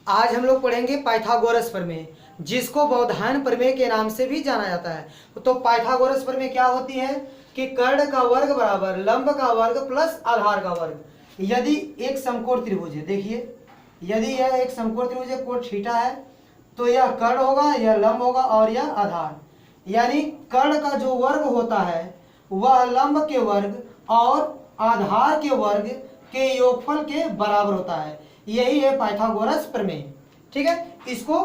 आज हम लोग पढ़ेंगे पाइथागोरस प्रमेय, जिसको व्यवधान प्रमेय के नाम से भी जाना जाता है। तो पाइथागोरस प्रमेय क्या होती है कि कर्ण का वर्ग बराबर लंब का वर्ग प्लस आधार का वर्ग। यदि एक समकोण त्रिभुज है, देखिए यदि यह एक समकोण त्रिभुज है, कोण थीटा है, तो यह कर्ण होगा, यह लंब होगा और यह आधार। यानी कर्ण का जो वर्ग होता है वह लंब के वर्ग और आधार के वर्ग के योगफल के बराबर होता है। यही है पाइथागोरस प्रमेय। ठीक है, इसको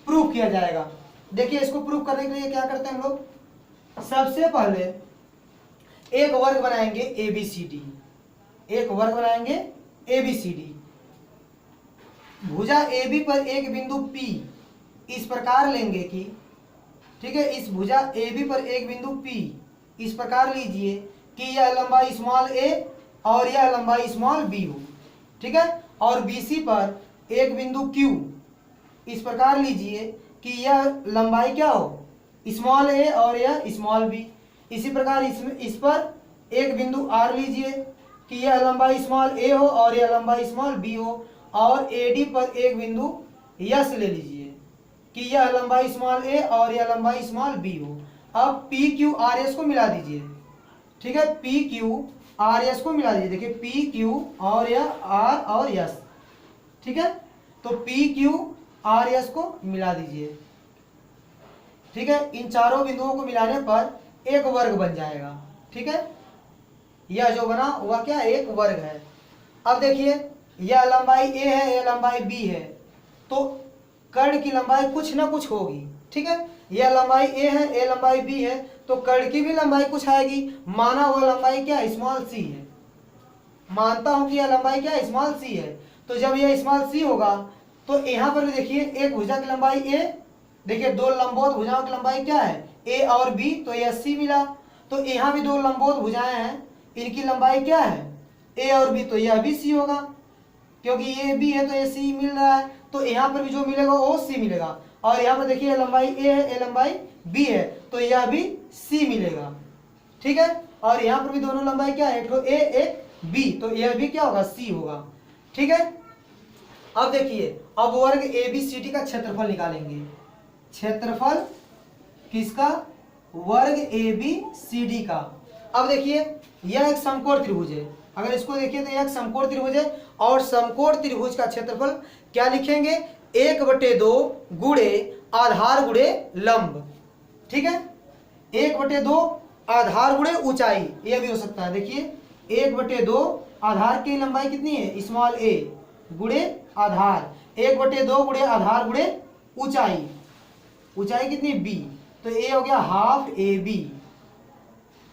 प्रूव किया जाएगा। देखिए इसको प्रूव करने के लिए क्या करते हैं हम लोग, सबसे पहले एक वर्ग बनाएंगे ABCD, एक वर्ग बनाएंगे ABCD। भुजा AB पर एक बिंदु P इस प्रकार लेंगे कि, ठीक है, इस भुजा AB पर एक बिंदु P इस प्रकार लीजिए कि यह लंबाई स्मॉल a और यह लंबाई स्मॉल b हो। ठीक है, और BC पर एक बिंदु Q इस प्रकार लीजिए कि यह लंबाई क्या हो, स्मॉल a और यह स्मॉल b। इसी प्रकार इस पर एक बिंदु R लीजिए कि यह लंबाई स्मॉल a हो और यह लंबाई स्मॉल b हो। और AD पर एक बिंदु S ले लीजिए कि यह लंबाई स्मॉल a और यह लंबाई स्मॉल b हो। अब PQRS को मिला दीजिए। ठीक है, PQRS को मिला दीजिए। देखिए PQ और यह R और S। ठीक है, तो PQRS को मिला दीजिए। ठीक है, इन चारों बिंदुओं को मिलाने पर एक वर्ग बन जाएगा। ठीक है, यह जो बना वह क्या, एक वर्ग है। अब देखिए यह लंबाई a है, यह लंबाई b है, तो कर्ण की लंबाई कुछ ना कुछ होगी। ठीक है, यह लंबाई a है, यह लंबाई b है, तो कर्ण की भी लंबाई कुछ आएगी। माना वह लंबाई क्या, स्मॉल c है। मानता हूं कि यह लंबाई क्या, स्मॉल c है। तो जब यह स्मॉल c होगा तो यहाँ पर भी देखिए एक भुजा की लंबाई a, देखिए दो लंबवत भुजाओं की लंबाई क्या है, a और b, तो यह c मिला। तो यहाँ भी दो लंबवत भुजाएं हैं, इनकी लंबाई क्या है, a और b, तो यह भी c होगा, क्योंकि ये b है तो ये c मिल रहा है। तो यहाँ पर भी जो मिलेगा वो c मिलेगा। और यहाँ पर देखिए ये लंबाई a है, ये लंबाई b है, तो यह भी c मिलेगा। ठीक है, और यहाँ पर भी दोनों लंबाई क्या है, एक तो a एक b, तो यह भी क्या होगा, c होगा। ठीक है, अब देखिए अब वर्ग ABCD का क्षेत्रफल निकालेंगे। क्षेत्रफल किसका, वर्ग ABCD का। अब देखिए यह एक समकोण त्रिभुज है, अगर इसको देखिए तो यह एक समकोण त्रिभुज है, और समकोण त्रिभुज का क्षेत्रफल क्या लिखेंगे, 1/2 गुणे आधार गुणे लंब। ठीक है, 1/2 आधार गुणे ऊंचाई, यह भी हो सकता है। देखिए 1/2 आधार की लंबाई कितनी है, स्मॉल a, गुणे आधार, 1/2 गुणे आधार गुणे ऊंचाई, ऊंचाई कितनी b, तो a हो गया हाफ AB।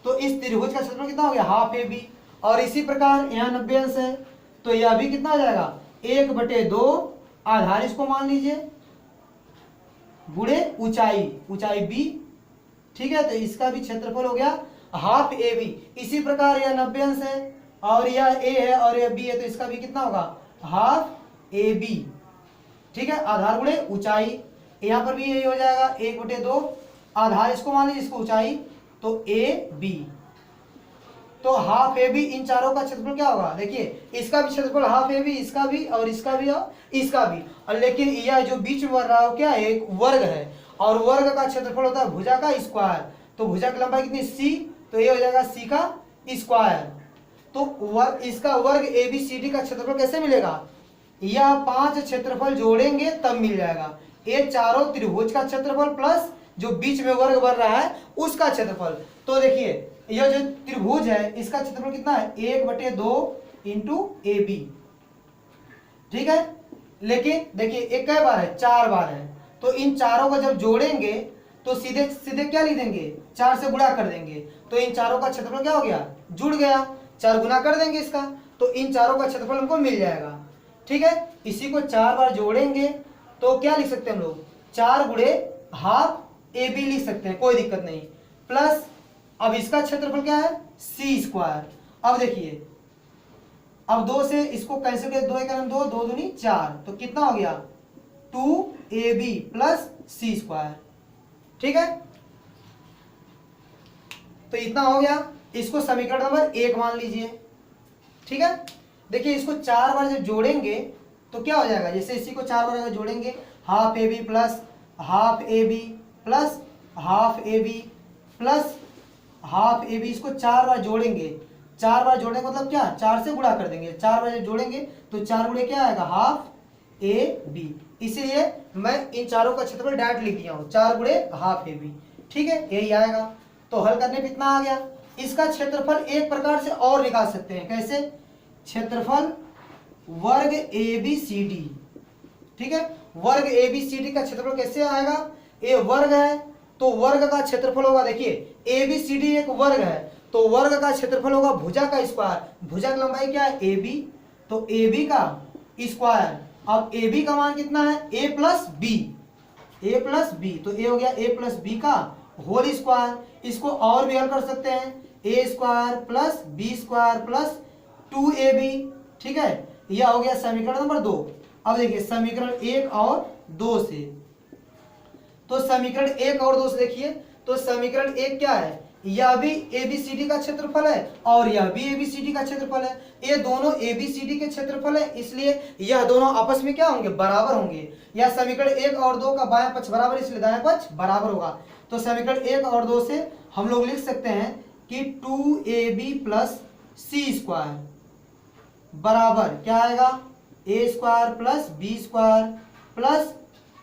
तो इस त्रिभुज का क्षेत्रफल कितना हो गया, हाफ AB। और इसी प्रकार यहाँ 90 अंश है, तो यह भी कितना हो जाएगा, 1/2 आधार इसको मान लीजिए गुणे ऊंचाई, ऊंचाई b। ठीक है, तो इसका भी क्षेत्रफल हो गया हाफ AB। इसी प्रकार यह 90 अंश है और यह a है और यह b है, तो इसका भी कितना होगा, हाफ AB। ठीक है, आधार गुणे ऊंचाई, यहाँ पर भी यही हो जाएगा 1/2 आधार इसको मान लीजिए, इसको ऊंचाई, तो AB। तो हाफ AB, इन चारों का क्षेत्रफल क्या होगा, देखिए इसका भी क्षेत्रफल हाफ AB, इसका भी और इसका भी और इसका भी। और लेकिन यह जो बीच में बन रहा है क्या है, एक वर्ग है, और वर्ग का क्षेत्रफल होता है भुजा का स्क्वायर। तो भुजा की लंबाई कितनी, c, तो ये हो जाएगा c का स्क्वायर। तो इसका वर्ग ABCD का क्षेत्रफल कैसे मिलेगा, यह 5 क्षेत्रफल जोड़ेंगे तब मिल जाएगा। ये चारों त्रिभुज का क्षेत्रफल प्लस जो बीच में वर्ग बन रहा है उसका क्षेत्रफल। तो देखिए यह जो त्रिभुज है इसका क्षेत्रफल कितना है, 1/2 इंटू AB। ठीक है, लेकिन देखिए एक कई बार है, 4 बार है, तो इन चारों को जब जोड़ेंगे तो सीधे सीधे क्या लिख देंगे, 4 से गुणा कर देंगे, तो इन चारों का क्षेत्रफल क्या हो गया, जुड़ गया। 4 गुना कर देंगे इसका, तो इन चारों का क्षेत्रफल हमको मिल जाएगा। ठीक है, इसी को 4 बार जोड़ेंगे तो क्या लिख सकते हैं हम लोग, 4 गुणे हाफ AB लिख सकते हैं, कोई दिक्कत नहीं। प्लस अब इसका क्षेत्रफल क्या है, c स्क्वायर। अब देखिए अब 2 से इसको कैंसिल कर, 2 1 2, 2 दूनी 4, तो कितना हो गया, 2AB प्लस c स्क्वायर। ठीक है, तो इतना हो गया, इसको समीकरण नंबर 1 मान लीजिए। ठीक है, देखिए इसको 4 बार जब जोड़ेंगे तो क्या हो जाएगा, जैसे इसी को 4 बार अगर जोड़ेंगे, half a b plus half a b plus half a b plus half a b, इसको 4 बार जोड़ेंगे, 4 बार जोड़ने का मतलब क्या, 4 से गुणा कर देंगे, 4 बार जोड़ेंगे तो 4 गुणे क्या आएगा, हाफ ए बी। इसीलिए मैं इन चारों का क्षेत्रफल डायरेक्ट लिख दिया हूँ, 4 गुणे हाफ ए बी। ठीक है, यही आएगा। तो हल करने पे इतना आ गया। इसका क्षेत्रफल एक प्रकार से और निकाल सकते हैं, कैसे, क्षेत्रफल वर्ग ए बी सी डी। ठीक है, वर्ग ए बी सी डी का क्षेत्रफल कैसे आएगा, ए वर्ग है तो वर्ग का क्षेत्रफल होगा, देखिए ए बी सी डी एक वर्ग है तो वर्ग का क्षेत्रफल होगा भुजा का स्क्वायर। भुजा की लंबाई क्या है, ए बी, तो ए बी का स्क्वायर। अब ए बी का मान कितना है, A plus B, A plus B, तो ए हो गया ए प्लस बी का होल स्क्वायर। इसको और भी हल कर सकते हैं, A square plus B square plus 2ab। ठीक है, यह हो गया समीकरण नंबर 2। अब देखिए समीकरण 1 और 2 से, तो समीकरण 1 और 2 से देखिए, तो समीकरण 1 क्या है, यह भी ABCD का क्षेत्रफल है और यह भी ABCD का क्षेत्रफल है। ये दोनों ABCD के क्षेत्रफल है, इसलिए यह दोनों आपस में क्या होंगे, बराबर होंगे। यह समीकरण 1 और 2 का बायां पक्ष बराबर, इसलिए दायां पक्ष बराबर होगा। तो समीकरण 1 और 2 से हम लोग लिख सकते हैं कि 2ab प्लस सी स्क्वायर बराबर क्या आएगा, a square plus B square plus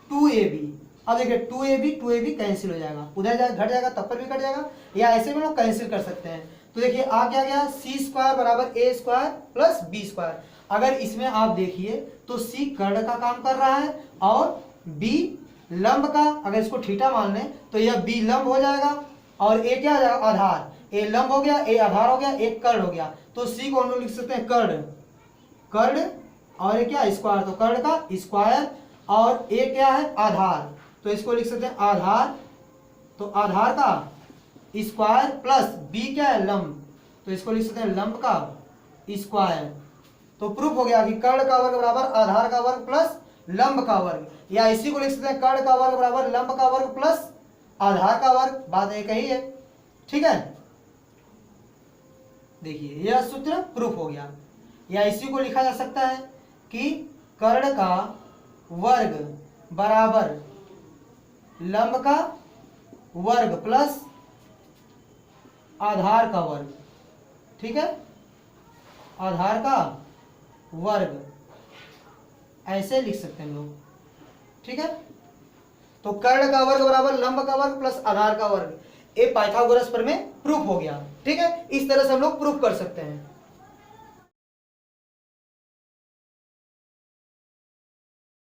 2ab। अब देखिए 2ab कैंसिल हो जाएगा, उधर जाएगा घट जाएगा, तब पर भी कट जाएगा, या ऐसे में लोग कैंसिल कर सकते हैं। तो देखिए आ क्या गया, सी स्क्वायर बराबर ए स्क्वायर प्लस बी स्क्वायर। अगर इसमें आप देखिए तो सी कर्ण का काम कर रहा है और बी लंब का, अगर इसको थीटा मान लें तो यह बी लंब हो जाएगा और ए क्या हो जाएगा, आधार। ए लंब हो गया, ए आधार हो गया, एक कर्ण हो गया। तो सी को हम लोग लिख सकते हैं कर्ण, कर्ण और ये क्या स्क्वायर, तो कर्ण का स्क्वायर, और ए क्या है, आधार, तो इसको लिख सकते हैं आधार, तो आधार का स्क्वायर प्लस बी क्या है, लंब, तो इसको लिख सकते हैं लंब का स्क्वायर। तो प्रूफ हो गया कि कर्ण का वर्ग बराबर आधार का वर्ग प्लस लंब का वर्ग, या इसी को लिख सकते हैं कर्ण का वर्ग बराबर लंब का वर्ग प्लस आधार का वर्ग, बात एक ही है। ठीक है, देखिए यह सूत्र प्रूफ हो गया। या इसी को लिखा जा सकता है कि कर्ण का वर्ग बराबर लंब का वर्ग प्लस आधार का वर्ग। ठीक है, आधार का वर्ग ऐसे लिख सकते हैं लोग। ठीक है, तो कर्ण का वर्ग बराबर लंब का वर्ग प्लस आधार का वर्ग, ये पाइथागोरस प्रमेय प्रूफ हो गया। ठीक है, इस तरह से हम लोग प्रूफ कर सकते हैं।